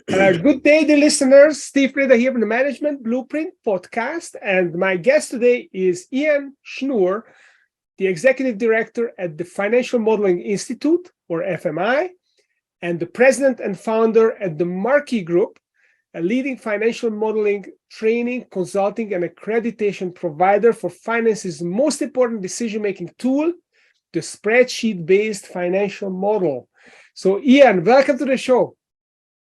Good day, dear listeners. Steve Preda here from the Management Blueprint podcast. And my guest today is Ian Schnoor, the Executive Director at the Financial Modeling Institute, or FMI, and the President and Founder at the Marquee Group, a leading financial modeling, training, consulting, and accreditation provider for finance's most important decision-making tool, the spreadsheet-based financial model. So, Ian, welcome to the show.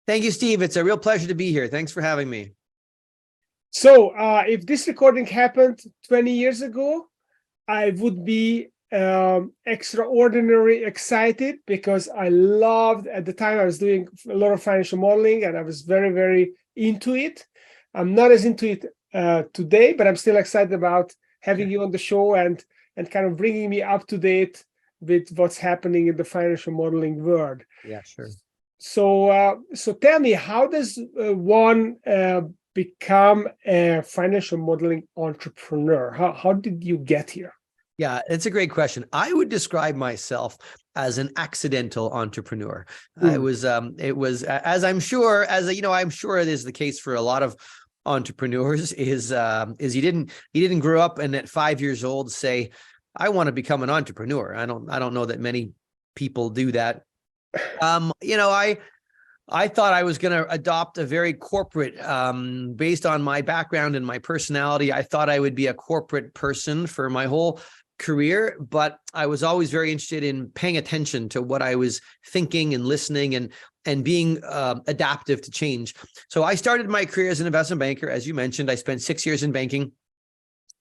Thank you, Steve. It's a real pleasure to be here. Thanks for having me. So if this recording happened 20 years ago, I would be extraordinarily excited because I loved, at the time I was doing a lot of financial modeling and I was very, very into it. I'm not as into it today, but I'm still excited about having you on the show and kind of bringing me up to date with what's happening in the financial modeling world. Yeah, sure. So tell me, how does one become a financial modeling entrepreneur? How did you get here? Yeah, it's a great question. I would describe myself as an accidental entrepreneur. It was, as I'm sure, I'm sure it is the case for a lot of entrepreneurs. Is you didn't grow up and at 5 years old say, I want to become an entrepreneur. I don't know that many people do that. I thought I was going to adopt a very corporate, based on my background and my personality. I thought I would be a corporate person for my whole career, but I was always very interested in paying attention to what I was thinking and listening and being adaptive to change. So I started my career as an investment banker. As you mentioned, I spent 6 years in banking.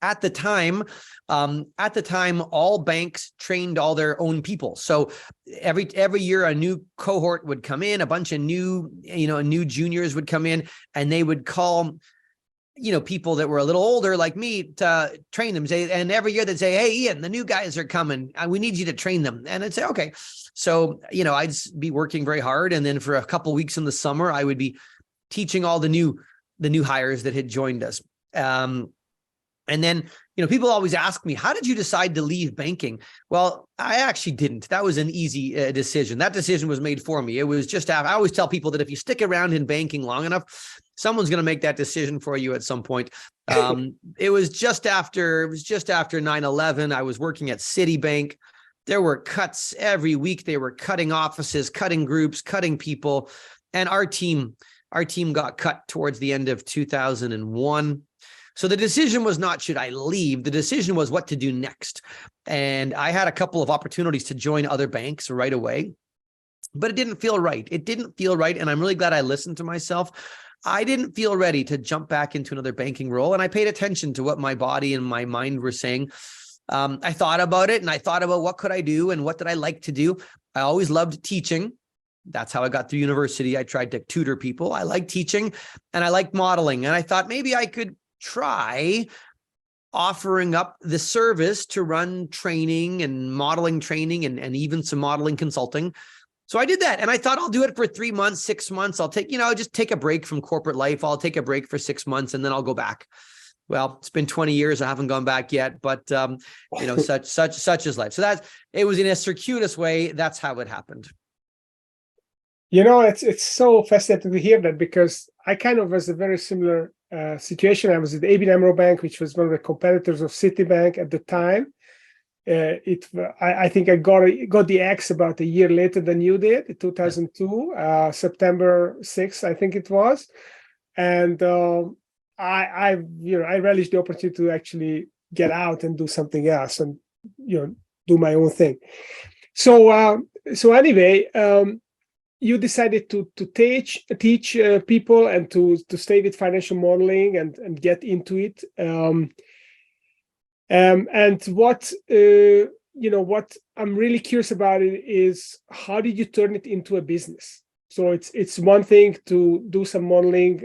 At the time, all banks trained all their own people. So every year, a new cohort would come in, a bunch of new juniors would come in, and they would call, people that were a little older like me to train them. And every year they'd say, "Hey, Ian, the new guys are coming. We need you to train them." And I'd say, "Okay." So, I'd be working very hard, and then for a couple of weeks in the summer, I would be teaching all the new hires that had joined us. And then, people always ask me, how did you decide to leave banking? Well, I actually didn't. That was an easy decision. That decision was made for me. It was just, I always tell people that if you stick around in banking long enough, someone's going to make that decision for you at some point. It was just after 9/11. I was working at Citibank. There were cuts every week. They were cutting offices, cutting groups, cutting people. And our team got cut towards the end of 2001. So the decision was not, should I leave? The decision was what to do next. And I had a couple of opportunities to join other banks right away, but it didn't feel right. And I'm really glad I listened to myself. I didn't feel ready to jump back into another banking role. And I paid attention to what my body and my mind were saying. I thought about it, and I thought about what could I do and what did I like to do. I always loved teaching. That's how I got through university. I tried to tutor people. I liked teaching and I liked modeling. And I thought maybe I could try offering up the service to run training and modeling training and even some modeling consulting. So I did that. And I thought I'll do it for 3 months, 6 months. I'll take, just take a break from corporate life. I'll take a break for 6 months and then I'll go back. Well, it's been 20 years. I haven't gone back yet, but such is life. So it was in a circuitous way. That's how it happened. It's so fascinating to hear that, because I kind of was a very similar situation. I was at ABN AMRO Bank, which was one of the competitors of Citibank at the time. I think I got the axe about a year later than you did, in 2002, September 6th, I think it was. And I relished the opportunity to actually get out and do something else and do my own thing. So anyway. You decided to teach people and to stay with financial modeling and get into it. And what I'm really curious about it is, how did you turn it into a business? So it's one thing to do some modeling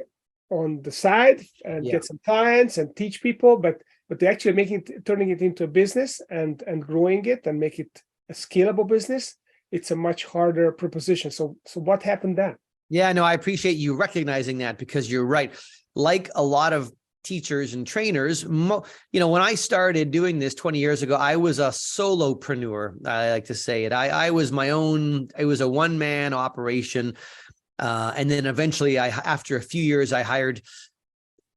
on the side and get some clients and teach people, but to actually turning it into a business and growing it and make it a scalable business, it's a much harder proposition. So what happened then? Yeah, no, I appreciate you recognizing that, because you're right. Like a lot of teachers and trainers, when I started doing this 20 years ago, I was a solopreneur. I like to say it. I was my own. It was a one-man operation. And then eventually after a few years, I hired,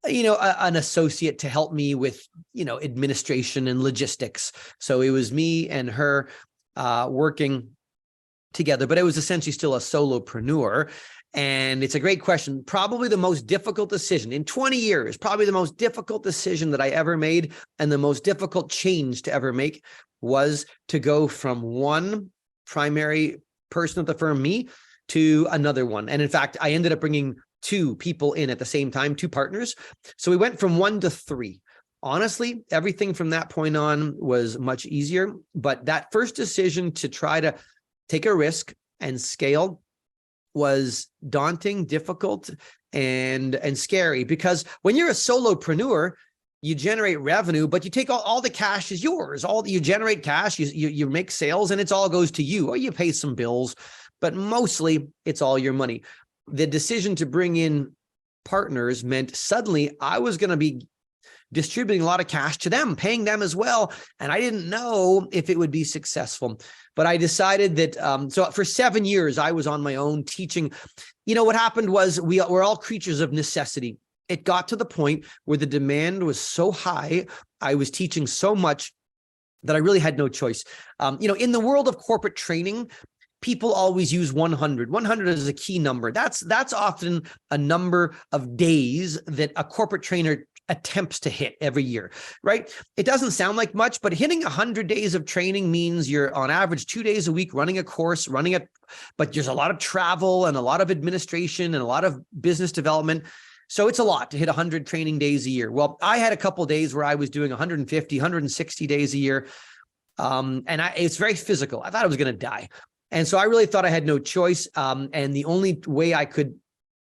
an associate to help me with, administration and logistics. So it was me and her working together, but it was essentially still a solopreneur. And it's a great question. Probably the most difficult decision in 20 years, probably the most difficult decision that I ever made and the most difficult change to ever make was to go from one primary person at the firm, me, to another one. And in fact, I ended up bringing two people in at the same time, two partners. So we went from 1 to 3. Honestly, everything from that point on was much easier. But that first decision to try to take a risk and scale was daunting, difficult, and scary, because when you're a solopreneur, you generate revenue, but you take all the cash is yours. You generate cash, you make sales, and it all goes to you, or you pay some bills, but mostly it's all your money. The decision to bring in partners meant suddenly I was going to be distributing a lot of cash to them, paying them as well. And I didn't know if it would be successful, but I decided that, so for 7 years, I was on my own teaching. What happened was we're all creatures of necessity. It got to the point where the demand was so high, I was teaching so much that I really had no choice. In the world of corporate training, people always use 100. 100 is a key number. That's often a number of days that a corporate trainer attempts to hit every year, right? It doesn't sound like much, but hitting 100 days of training means you're on average 2 days a week running a course, but there's a lot of travel and a lot of administration and a lot of business development. So it's a lot to hit 100 training days a year. Well, I had a couple of days where I was doing 150, 160 days a year. It's very physical. I thought I was going to die. And so I really thought I had no choice. And the only way I could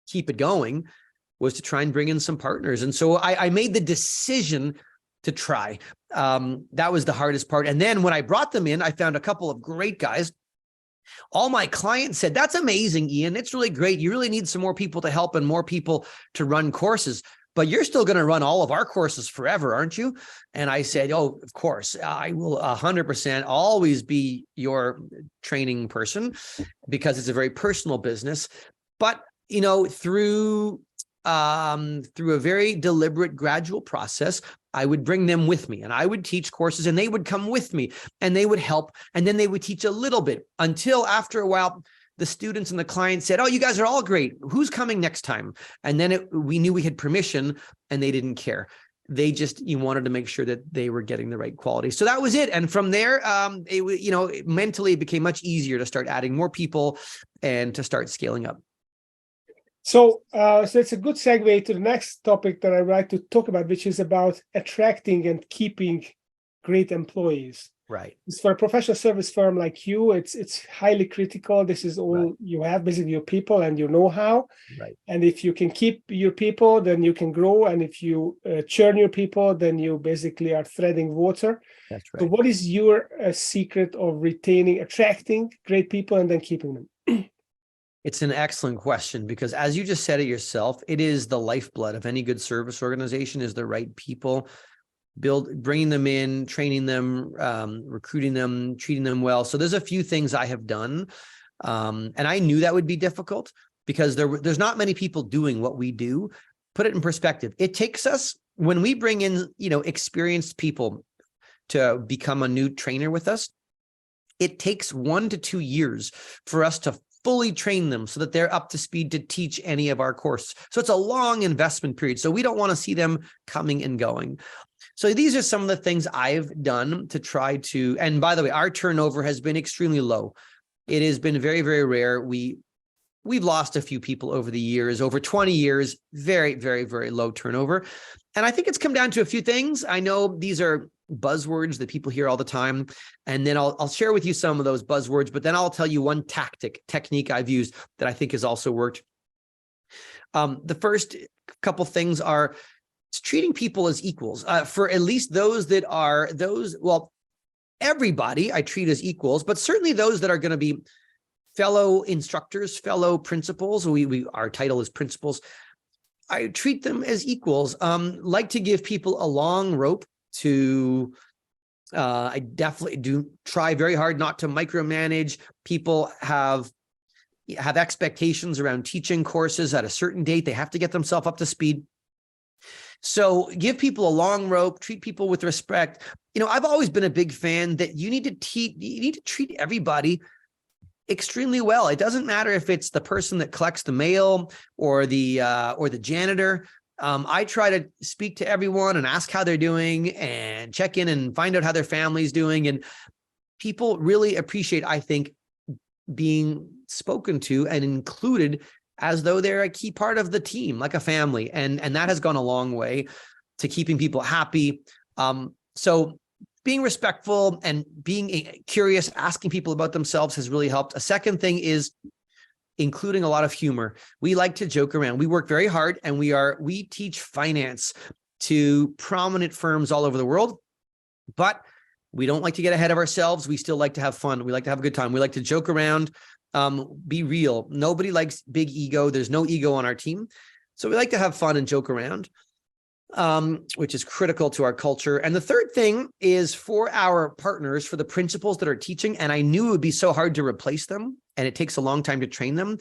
keep it going was to try and bring in some partners. And so I made the decision to try. That was the hardest part. And then when I brought them in, I found a couple of great guys. All my clients said, "That's amazing, Ian. It's really great. You really need some more people to help and more people to run courses, but you're still going to run all of our courses forever, aren't you?" And I said, "Oh, of course, I will 100% always be your training person because it's a very personal business." But, through a very deliberate, gradual process, I would bring them with me and I would teach courses and they would come with me and they would help. And then they would teach a little bit until after a while, the students and the clients said, "Oh, you guys are all great. Who's coming next time?" And then we knew we had permission and they didn't care. You wanted to make sure that they were getting the right quality. So that was it. And from there, mentally it became much easier to start adding more people and to start scaling up. So it's a good segue to the next topic that I'd like to talk about, which is about attracting and keeping great employees. Right. For a professional service firm like you, it's highly critical. This is all you have, basically your people and your know-how. Right. And if you can keep your people, then you can grow. And if you churn your people, then you basically are treading water. That's right. So what is your secret of attracting great people and then keeping them? It's an excellent question because, as you just said it yourself, it is the lifeblood of any good service organization is the right people. Bringing them in, training them, recruiting them, treating them well. So there's a few things I have done. And I knew that would be difficult because there's not many people doing what we do. Put it in perspective. It takes us, when we bring in, experienced people to become a new trainer with us, it takes 1 to 2 years for us to fully train them so that they're up to speed to teach any of our courses. So it's a long investment period. So we don't want to see them coming and going. So these are some of the things I've done to try to, and by the way, our turnover has been extremely low. It has been very, very rare. We've lost a few people over the years, over 20 years, very, very, very low turnover. And I think it's come down to a few things. I know these are buzzwords that people hear all the time. And then I'll share with you some of those buzzwords, but then I'll tell you one technique I've used that I think has also worked. The first couple things are treating people as equals. For at least everybody I treat as equals, but certainly those that are going to be fellow instructors, fellow principals. Our title is principals. I treat them as equals. Like to give people a long rope to, I definitely do try very hard not to micromanage. People have have expectations around teaching courses at a certain date. They have to get themselves up to speed. So give people a long rope, treat people with respect. I've always been a big fan that you need to treat everybody extremely well. It doesn't matter if it's the person that collects the mail or the janitor. I try to speak to everyone and ask how they're doing and check in and find out how their family's doing. And people really appreciate, I think, being spoken to and included as though they're a key part of the team, like a family. And that has gone a long way to keeping people happy. So being respectful and being curious, asking people about themselves has really helped. A second thing is including a lot of humor. We like to joke around. We work very hard, and we teach finance to prominent firms all over the world, but we don't like to get ahead of ourselves. We still like to have fun. We like to have a good time. We like to joke around, be real. Nobody likes big ego. There's no ego on our team. So we like to have fun and joke around, which is critical to our culture. And the third thing is for our partners, for the principals that are teaching, and I knew it would be so hard to replace them, and it takes a long time to train them.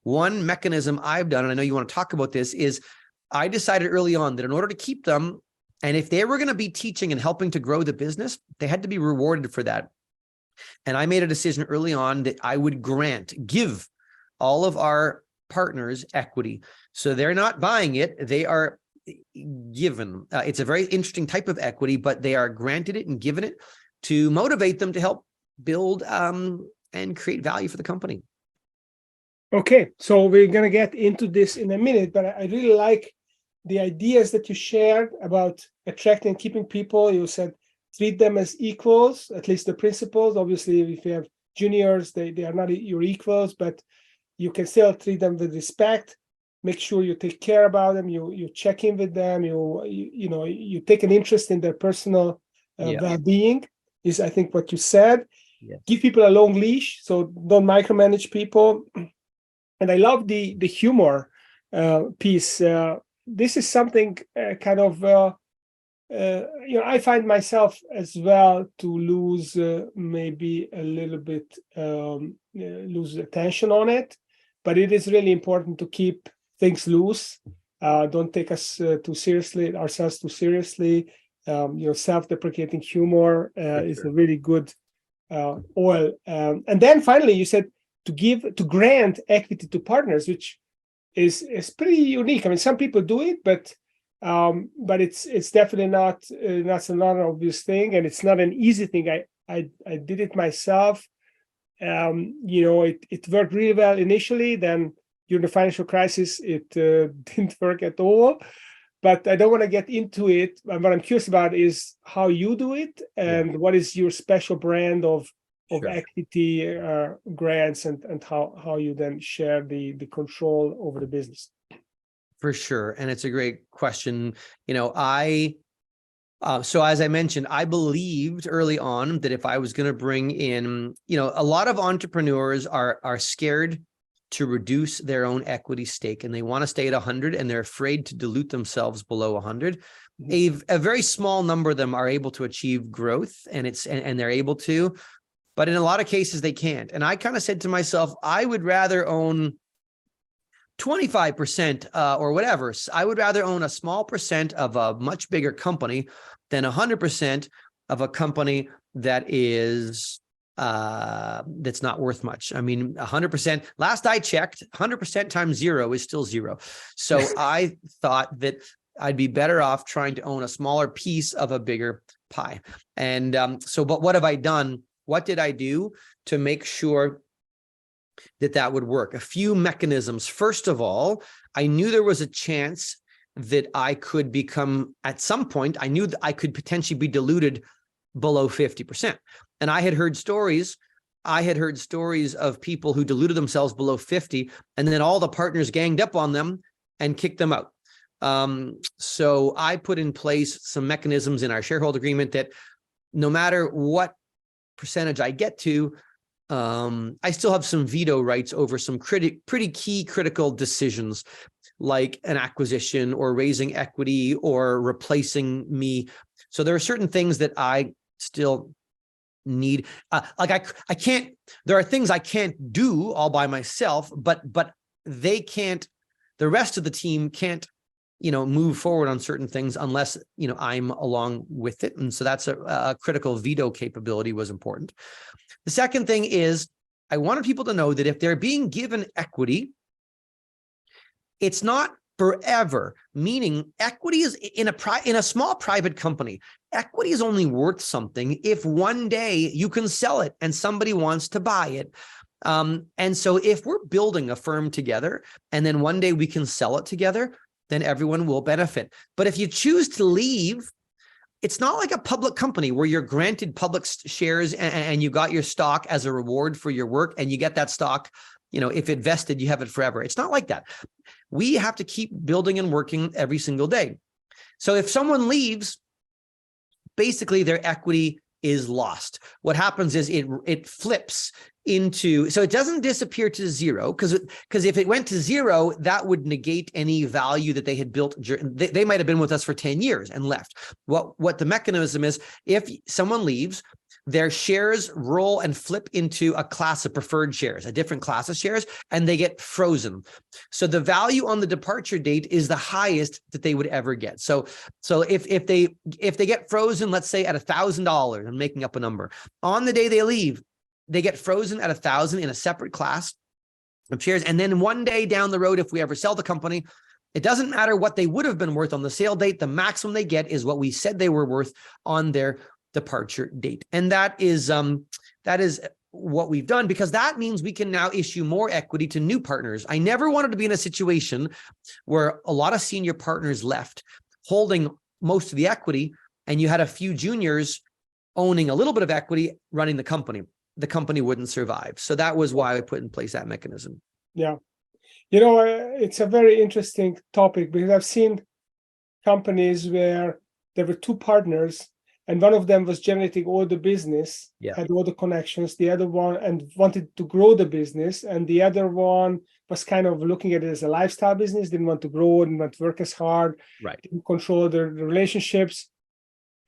One mechanism I've done, and I know you want to talk about this, is I decided early on that in order to keep them, and if they were going to be teaching and helping to grow the business, they had to be rewarded for that. And I made a decision early on that I would give all of our partners equity. So they're not buying it, they are given. It's a very interesting type of equity, but they are granted it and given it to motivate them to help build and create value for the company. Okay, so we're going to get into this in a minute, but I really like the ideas that you shared about attracting and keeping people. You said treat them as equals, at least the principals. Obviously, if you have juniors, they are not your equals, but you can still treat them with respect. Make sure you take care about them. You check in with them. You take an interest in their personal well-being. Is I think what you said. Yes. Give people a long leash, so don't micromanage people. And I love the humor piece. This is something I find myself as well to lose maybe a little bit, lose attention on it. But it is really important to keep things loose. Don't take us ourselves too seriously. Self-deprecating humor is a really good oil. And then finally, you said to grant equity to partners, which is pretty unique. I mean, some people do it, but it's definitely not an obvious thing, and it's not an easy thing. I did it myself. It worked really well initially. Then during the financial crisis, it didn't work at all. But I don't want to get into it. What I'm curious about is how you do it, and what is your special brand of equity grants, and how you then share the control over the business. For sure. And it's a great question. So as I mentioned, I believed early on that if I was going to bring in, a lot of entrepreneurs are scared to reduce their own equity stake, and they want to stay at 100, and they're afraid to dilute themselves below 100. A very small number of them are able to achieve growth, and they're able to, but in a lot of cases they can't. And I kind of said to myself, I would rather own 25% or whatever. I would rather own a small percent of a much bigger company than 100% of a company that is that's not worth much. I mean, 100%, last I checked, 100% times 0 is still 0. So I thought that I'd be better off trying to own a smaller piece of a bigger pie. And but what have I done? What did I do to make sure that would work? A few mechanisms. First of all, I knew there was a chance that I could become, at some point, I knew that I could potentially be diluted below 50%. And I had heard stories of people who diluted themselves below 50, and then all the partners ganged up on them and kicked them out. So I put in place some mechanisms in our shareholder agreement that no matter what percentage I get to, I still have some veto rights over some pretty key critical decisions, like an acquisition or raising equity or replacing me. So there are certain things that I still need, I can't, there are things I can't do all by myself, but they can't, the rest of the team can't, move forward on certain things unless, I'm along with it. And so that's a critical veto capability was important. The second thing is I wanted people to know that if they're being given equity, it's not forever, meaning equity is in a small private company. Equity is only worth something if one day you can sell it and somebody wants to buy it. And so if we're building a firm together and then one day we can sell it together, then everyone will benefit. But if you choose to leave, it's not like a public company where you're granted public shares and you got your stock as a reward for your work and you get that stock, if it vested, you have it forever. It's not like that. We have to keep building and working every single day. So if someone leaves, basically their equity is lost. What happens is it flips into, so it doesn't disappear to zero, because if it went to zero, that would negate any value that they had built. They might have been with us for 10 years and left. What the mechanism is, if someone leaves, their shares roll and flip into a class of preferred shares, a different class of shares, and they get frozen. So the value on the departure date is the highest that they would ever get. So if they get frozen, let's say at $1,000, I'm making up a number, on the day they leave, they get frozen at 1,000 in a separate class of shares. And then one day down the road, if we ever sell the company, it doesn't matter what they would have been worth on the sale date. The maximum they get is what we said they were worth on their departure date. And that is what we've done, because that means we can now issue more equity to new partners. I never wanted to be in a situation where a lot of senior partners left holding most of the equity and you had a few juniors owning a little bit of equity running the company. The company wouldn't survive. So that was why I put in place that mechanism. Yeah. It's a very interesting topic, because I've seen companies where there were two partners and one of them was generating all the business, had all the connections, the other one, and wanted to grow the business. And the other one was kind of looking at it as a lifestyle business, didn't want to grow, didn't want to work as hard, didn't control the relationships.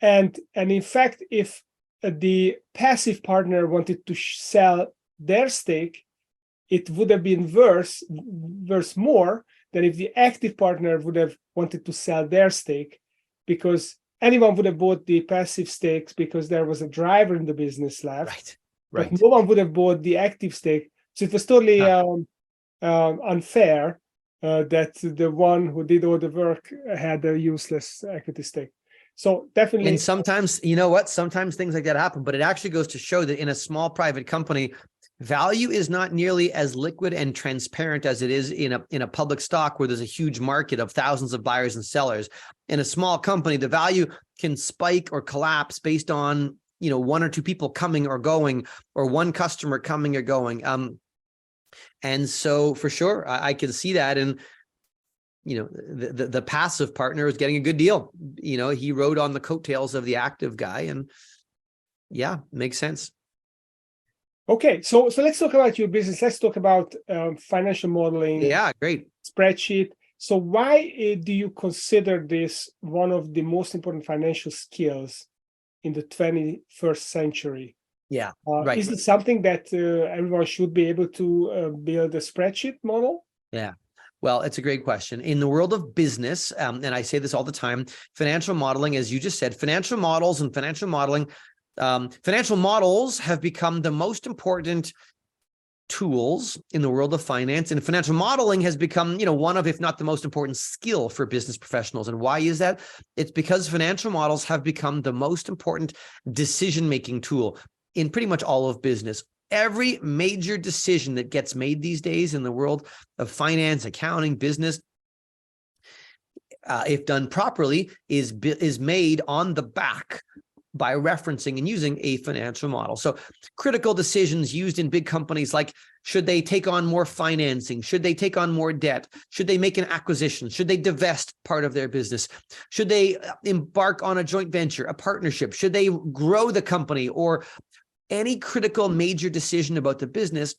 And in fact, if the passive partner wanted to sell their stake, it would have been worth more than if the active partner would have wanted to sell their stake, because anyone would have bought the passive stakes because there was a driver in the business left. Right. But no one would have bought the active stake. So it was totally unfair that the one who did all the work had a useless equity stake. So definitely. And sometimes, sometimes things like that happen, but it actually goes to show that in a small private company, value is not nearly as liquid and transparent as it is in a public stock where there's a huge market of thousands of buyers and sellers. In a small company, the value can spike or collapse based on, one or two people coming or going, or one customer coming or going. And so for sure, I can see that. And the passive partner is getting a good deal. He rode on the coattails of the active guy, and makes sense. Okay, so let's talk about your business. Let's talk about financial modeling. Yeah, great. Spreadsheet. So why do you consider this one of the most important financial skills in the 21st century? Yeah, right. Is it something that everyone should be able to build a spreadsheet model? Yeah. Well, it's a great question. In the world of business, and I say this all the time, financial modeling, as you just said, financial models and financial modeling, financial models have become the most important tools in the world of finance, and financial modeling has become, one of, if not the most important skill for business professionals. And why is that? It's because financial models have become the most important decision-making tool in pretty much all of business. Every major decision that gets made these days in the world of finance, accounting, business, if done properly, is made on the back by referencing and using a financial model. So critical decisions used in big companies, like should they take on more financing? Should they take on more debt? Should they make an acquisition? Should they divest part of their business? Should they embark on a joint venture, a partnership? Should they grow the company? Or any critical major decision about the business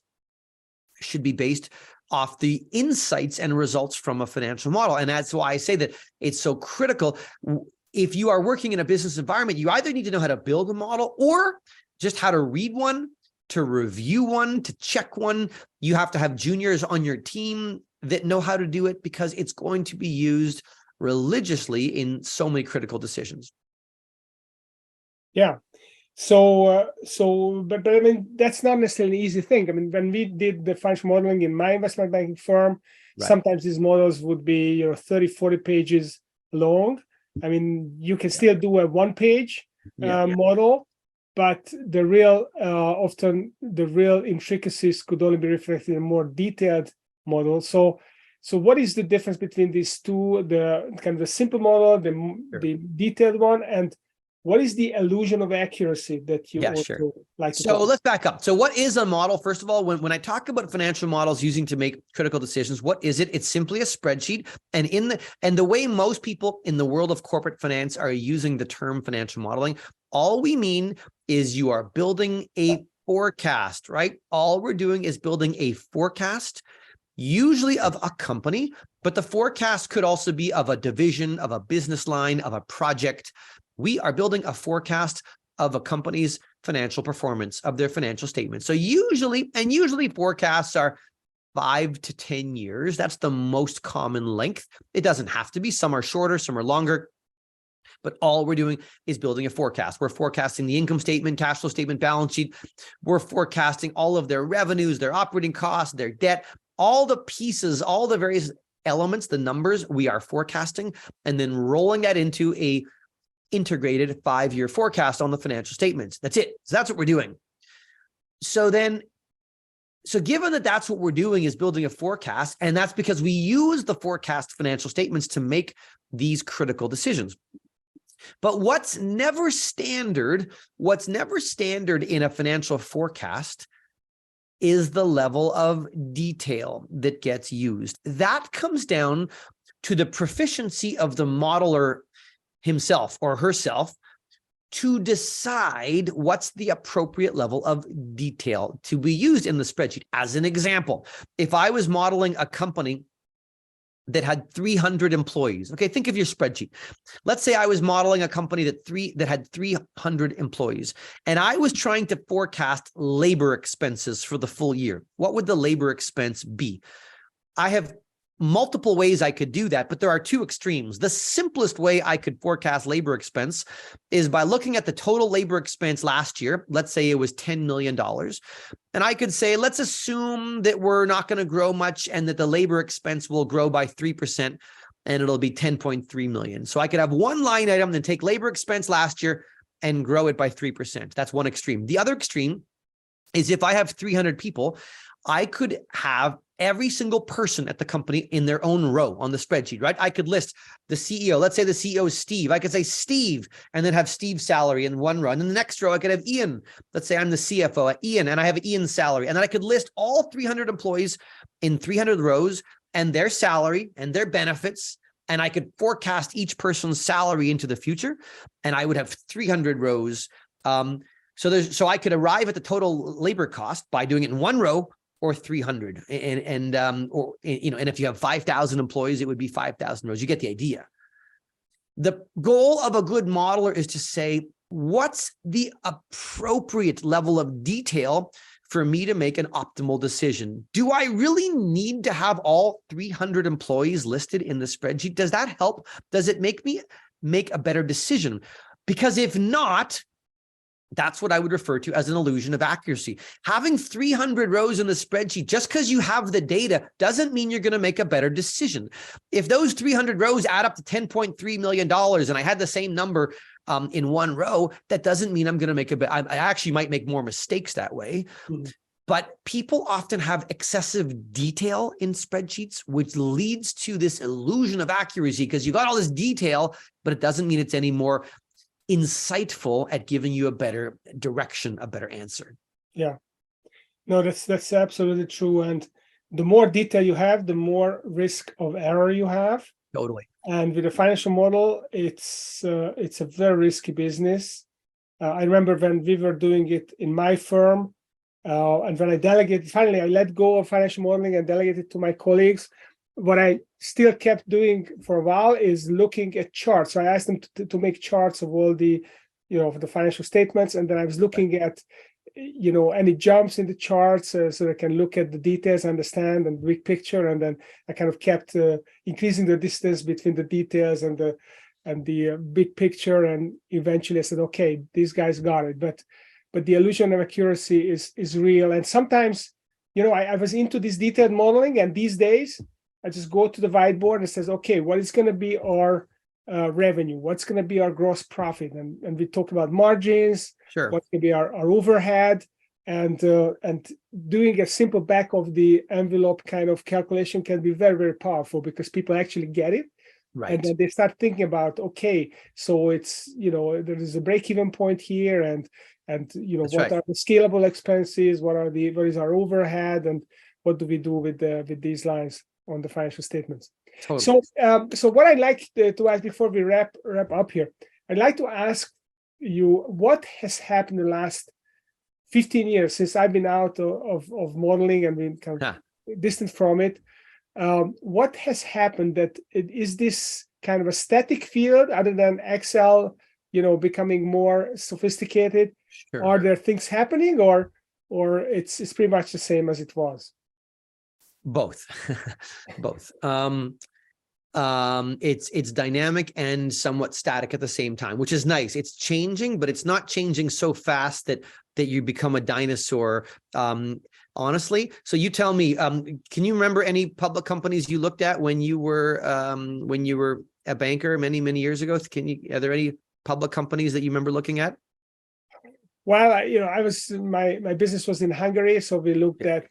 should be based off the insights and results from a financial model. And that's why I say that it's so critical. If you are working in a business environment, you either need to know how to build a model or just how to read one, to review one, to check one. You have to have juniors on your team that know how to do it, because it's going to be used religiously in so many critical decisions. Yeah. But I mean, that's not necessarily an easy thing. I mean, when we did the financial modeling in my investment banking firm, Right. sometimes these models would be, 30, 40 pages long. I mean, you can still do a one-page model, but the real, often the real intricacies could only be reflected in a more detailed model. So what is the difference between these two, the kind of the simple model, the detailed one, and what is the illusion of accuracy that you also like to talk about? Let's back up. So what is a model? First of all, when I talk about financial models using to make critical decisions, what is it? It's simply a spreadsheet. And the way most people in the world of corporate finance are using the term financial modeling, all we mean is you are building a forecast, right? All we're doing is building a forecast, usually of a company, but the forecast could also be of a division, of a business line, of a project. We are building a forecast of a company's financial performance, of their financial statements. So usually forecasts are 5 to 10 years. That's the most common length. It doesn't have to be. Some are shorter, some are longer. But all we're doing is building a forecast. We're forecasting the income statement, cash flow statement, balance sheet. We're forecasting all of their revenues, their operating costs, their debt, all the pieces, all the various elements, the numbers we are forecasting, and then rolling that into a integrated 5-year forecast on the financial statements. That's it. So that's what we're doing. So given that that's what we're doing is building a forecast, and that's because we use the forecast financial statements to make these critical decisions. But what's never standard in a financial forecast is the level of detail that gets used. That comes down to the proficiency of the modeler himself or herself to decide what's the appropriate level of detail to be used in the spreadsheet. As an example, if I was modeling a company that had 300 employees, okay, think of your spreadsheet. Let's say I was modeling a company that had 300 employees, and I was trying to forecast labor expenses for the full year. What would the labor expense be? I have multiple ways I could do that, but there are two extremes. The simplest way I could forecast labor expense is by looking at the total labor expense last year. Let's say it was $10 million. And I could say, let's assume that we're not going to grow much and that the labor expense will grow by 3% and it'll be 10.3 million. So I could have one line item and take labor expense last year and grow it by 3%. That's one extreme. The other extreme is if I have 300 people, I could have every single person at the company in their own row on the spreadsheet, right? I could list the CEO. Let's say the CEO is Steve. I could say Steve and then have Steve's salary in one row. And in the next row, I could have Ian. Let's say I'm the CFO, Ian, and I have Ian's salary. And then I could list all 300 employees in 300 rows and their salary and their benefits. And I could forecast each person's salary into the future. And I would have 300 rows. So I could arrive at the total labor cost by doing it in one row or 300. And if you have 5,000 employees, it would be 5,000 rows. You get the idea. The goal of a good modeler is to say, what's the appropriate level of detail for me to make an optimal decision? Do I really need to have all 300 employees listed in the spreadsheet? Does that help? Does it make me make a better decision? Because if not, that's what I would refer to as an illusion of accuracy. Having 300 rows in the spreadsheet, just because you have the data, doesn't mean you're going to make a better decision. If those 300 rows add up to $10.3 million and I had the same number in one row, that doesn't mean I'm going to make I actually might make more mistakes that way. Mm-hmm. But people often have excessive detail in spreadsheets, which leads to this illusion of accuracy because you got all this detail, but it doesn't mean it's any more insightful at giving you a better direction, a better answer. Yeah, no, that's absolutely true. And the more detail you have, the more risk of error you have. Totally. And with a financial model, it's a very risky business. I remember when we were doing it in my firm, and when I delegated, finally I let go of financial modeling and delegated to my colleagues. What I still kept doing for a while is looking at charts. So I asked them to make charts of all the of the financial statements, and then I was looking at, any jumps in the charts, so I can look at the details, understand, and big picture, and then I kind of kept increasing the distance between the details and the big picture, and eventually I said, okay, these guys got it. But the illusion of accuracy is real, and sometimes, I was into this detailed modeling, and these days I just go to the whiteboard and says, okay, what is going to be our revenue? What's going to be our gross profit? And we talk about margins. Sure. What's going to be our overhead? And doing a simple back of the envelope kind of calculation can be very, very powerful, because people actually get it. Right. And then they start thinking about, okay, so it's, there is a break-even point here, and That's what right. are the scalable expenses? What is our overhead, and what do we do with these lines on the financial statements? Totally. So what I'd like to ask before we wrap up here, I'd like to ask you, what has happened in the last 15 years since I've been out of modeling and been kind of distant from it. What has happened that is this kind of a static field other than Excel, becoming more sophisticated? Sure. Are there things happening, or it's pretty much the same as it was? Both. Both. It's dynamic and somewhat static at the same time, which is nice. It's changing, but it's not changing so fast that you become a dinosaur. Honestly. So you tell me, can you remember any public companies you looked at when you were a banker many years ago? Are there any public companies that you remember looking at? Well, I was my business was in Hungary, so we looked at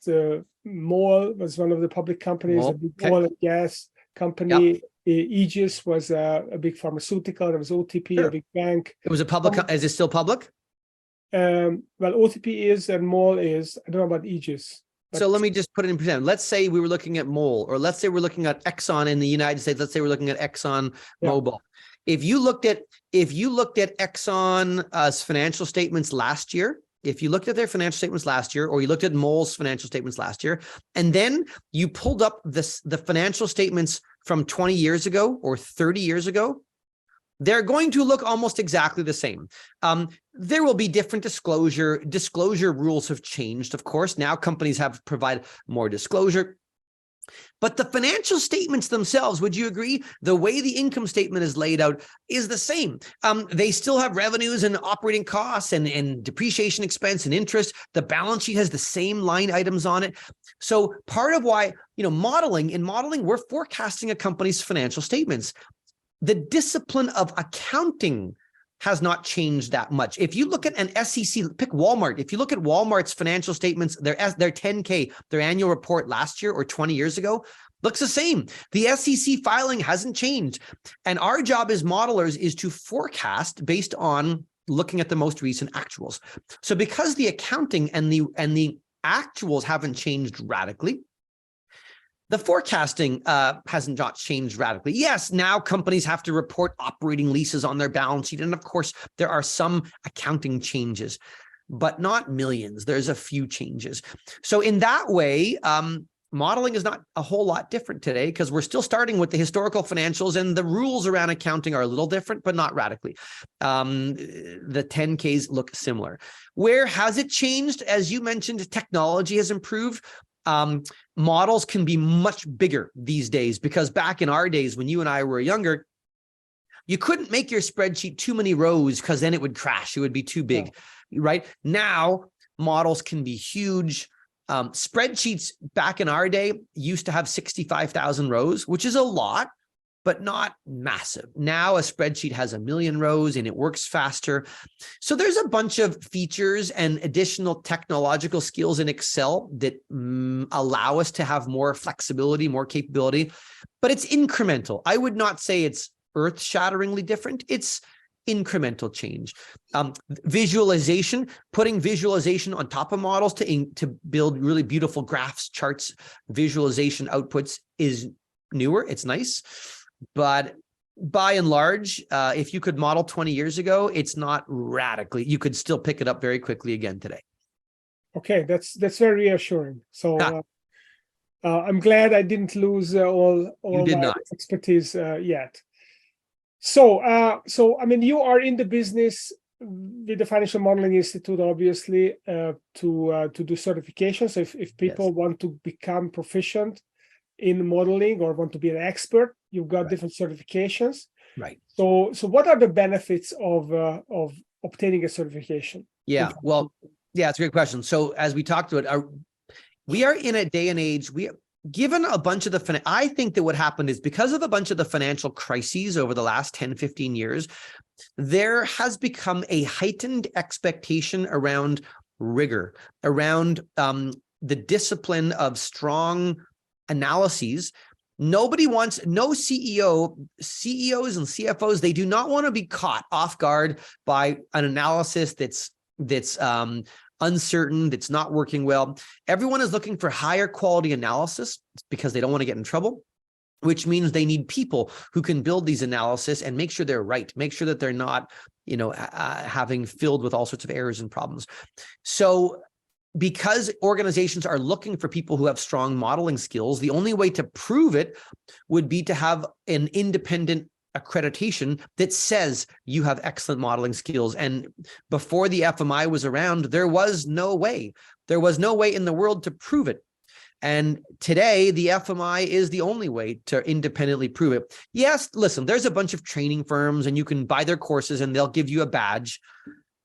MOL was one of the public companies, a big oil and gas company. Yep. Aegis was a big pharmaceutical. There was OTP, Sure. a big bank. It was a public. Is it still public? Well, OTP is and MOL is. I don't know about Aegis. So let me just put it in perspective. Let's say we were looking at MOL, or let's say we're looking at Exxon in the United States. Let's say we're looking at Exxon Mobil. If you looked at Exxon's financial statements last year, if you looked at their financial statements last year, or you looked at MOL's financial statements last year, and then you pulled up the financial statements from 20 years ago or 30 years ago, they're going to look almost exactly the same. There will be different disclosure rules have changed. Of course, now companies have provided more disclosure. But the financial statements themselves, would you agree, the way the income statement is laid out is the same? They still have revenues and operating costs and depreciation expense and interest. The balance sheet has the same line items on it. So part of why, in modeling, we're forecasting a company's financial statements. The discipline of accounting has not changed that much. If you look at an SEC, pick Walmart. If you look at Walmart's financial statements, their 10K, their annual report last year or 20 years ago, looks the same. The SEC filing hasn't changed. And our job as modelers is to forecast based on looking at the most recent actuals. So because the accounting and the actuals haven't changed radically, the forecasting hasn't not changed radically. Yes, now companies have to report operating leases on their balance sheet. And of course, there are some accounting changes, but not millions. There's a few changes. So in that way, modeling is not a whole lot different today, because we're still starting with the historical financials, and the rules around accounting are a little different, but not radically. The 10Ks look similar. Where has it changed? As you mentioned, technology has improved. Models can be much bigger these days, because back in our days, when you and I were younger, you couldn't make your spreadsheet too many rows, because then it would crash. It would be too big, right? Now, models can be huge. Spreadsheets back in our day used to have 65,000 rows, which is a lot, but not massive. Now a spreadsheet has 1 million rows and it works faster. So there's a bunch of features and additional technological skills in Excel that allow us to have more flexibility, more capability, but it's incremental. I would not say it's earth-shatteringly different. It's incremental change. Visualization, putting visualization on top of models to build really beautiful graphs, charts, visualization outputs is newer. It's nice. But by and large, if you could model 20 years ago, it's not radically. You could still pick it up very quickly again today. Okay, that's very reassuring. So I'm glad I didn't lose all my expertise yet. So I mean, you are in the business with the Financial Modeling Institute, obviously, to do certifications. So if people want to become proficient in modeling or want to be an expert, you've got different certifications. Right. So what are the benefits of obtaining a certification? Yeah. Well, yeah, it's a great question. So as we talked about, we are in a day and age, given a bunch of I think that what happened is because of a bunch of the financial crises over the last 10, 15 years, there has become a heightened expectation around rigor, around the discipline of strong analyses. Nobody wants, no CEOs and CFOs, they do not want to be caught off guard by an analysis that's uncertain, that's not working well. Everyone is looking for higher quality analysis because they don't want to get in trouble, which means they need people who can build these analysis and make sure they're right, make sure that they're not, having filled with all sorts of errors and problems. So because organizations are looking for people who have strong modeling skills, the only way to prove it would be to have an independent accreditation that says you have excellent modeling skills. And before the FMI was around, there was no way. There was no way in the world to prove it. And today, the FMI is the only way to independently prove it. Yes, listen, there's a bunch of training firms and you can buy their courses and they'll give you a badge.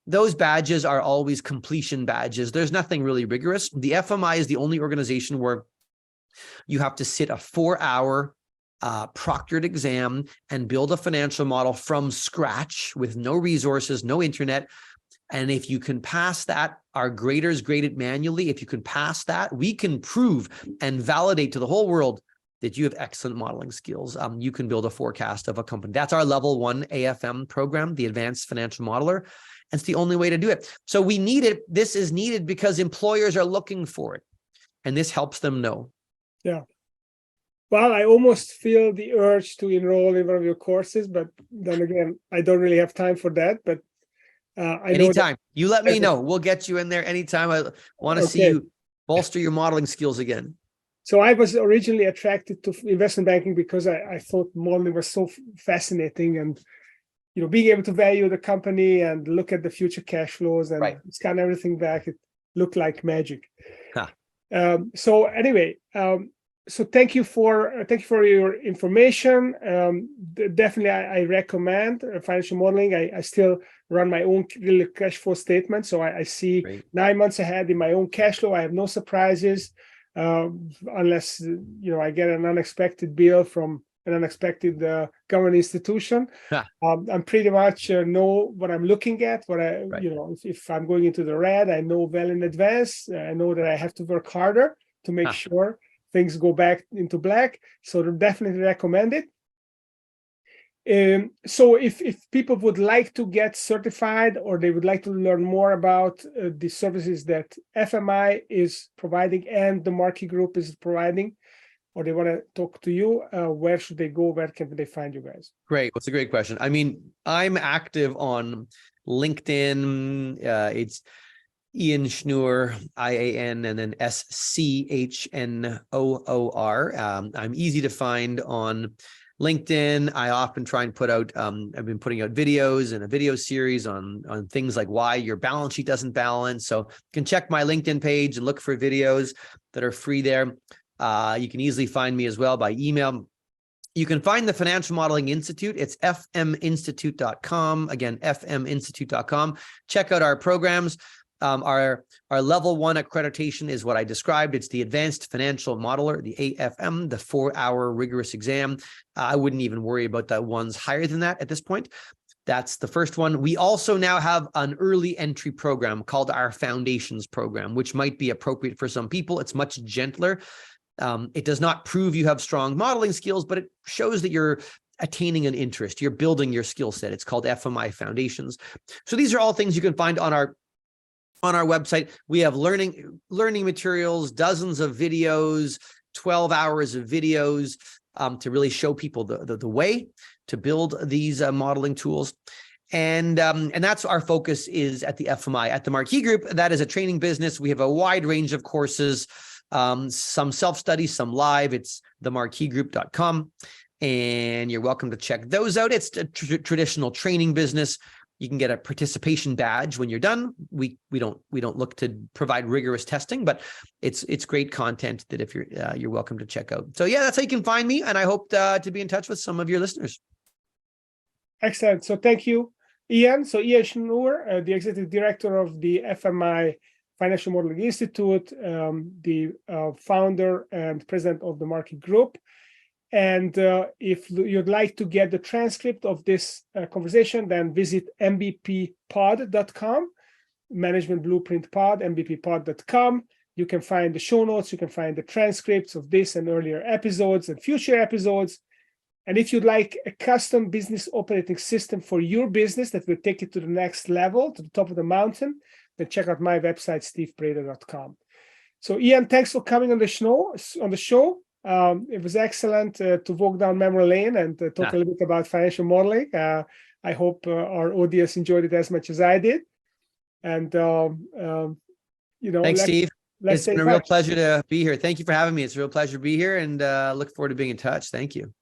Those badges are always completion badges. There's nothing really rigorous. The FMI is the only organization where you have to sit a 4-hour proctored exam and build a financial model from scratch with no resources, no internet. And if you can pass that, our graders grade it manually. If you can pass that, we can prove and validate to the whole world that you have excellent modeling skills. You can build a forecast of a company. That's our level 1 AFM program, the Advanced Financial Modeler. And it's the only way to do it. So we need it. This is needed because employers are looking for it. And this helps them know. Yeah. Well, I almost feel the urge to enroll in one of your courses, but then again, I don't really have time for that. But anytime you let me know, we'll get you in there anytime. I want to see you bolster your modeling skills again. So I was originally attracted to investment banking because I thought modeling was so fascinating, and being able to value the company and look at the future cash flows and scan everything back, it looked like magic. So anyway, so thank you for your information. Definitely, I recommend financial modeling. I still run my own real cash flow statement, so I see 9 months ahead in my own cash flow. I have no surprises unless I get an unexpected bill from an unexpected government institution. I'm pretty much know what I'm looking at. If I'm going into the red, I know well in advance. I know that I have to work harder to make sure things go back into black. So definitely recommend it. So if people would like to get certified or they would like to learn more about the services that FMI is providing and the Marquee Group is providing, or they want to talk to you, where should they go? Where can they find you guys? Great. That's a great question. I mean, I'm active on LinkedIn. It's Ian Schnoor, IAN, and then SCHNOOR. I'm easy to find on LinkedIn. I often try and put out, I've been putting out videos and a video series on things like why your balance sheet doesn't balance. So you can check my LinkedIn page and look for videos that are free there. You can easily find me as well by email. You can find the Financial Modeling Institute. It's fminstitute.com. Again, fminstitute.com. Check out our programs. Our level 1 accreditation is what I described. It's the Advanced Financial Modeler, the AFM, the 4-hour rigorous exam. I wouldn't even worry about the ones higher than that at this point. That's the first one. We also now have an early entry program called our Foundations program, which might be appropriate for some people. It's much gentler. It does not prove you have strong modeling skills, but it shows that you're attaining an interest. You're building your skill set. It's called FMI Foundations. So these are all things you can find on our website. We have learning materials, dozens of videos, 12 hours of videos to really show people the way to build these modeling tools. And that's our focus is at the FMI. At the Marquee Group, that is a training business. We have a wide range of courses, some self-study, some live. It's themarqueegroup.com. And you're welcome to check those out. It's a traditional training business. You can get a participation badge when you're done. We don't look to provide rigorous testing, but it's great content that if you're welcome to check out. So yeah, that's how you can find me, and I hope to be in touch with some of your listeners. Excellent. So thank you, Ian. So Ian Schnoor, the executive director of the FMI Financial Modeling Institute, the founder and president of the Marquee Group. And if you'd like to get the transcript of this conversation, then visit mbppod.com, Management Blueprint Pod, mbppod.com. You can find the show notes. You can find the transcripts of this and earlier episodes and future episodes. And if you'd like a custom business operating system for your business that will take it to the next level, to the top of the mountain, then check out my website, stevebreda.com. So Ian, thanks for coming on the show. It was excellent to walk down memory lane and talk a little bit about financial modeling. I hope our audience enjoyed it as much as I did. And thanks, Steve. It's been a real pleasure to be here. Thank you for having me. It's a real pleasure to be here, and look forward to being in touch. Thank you.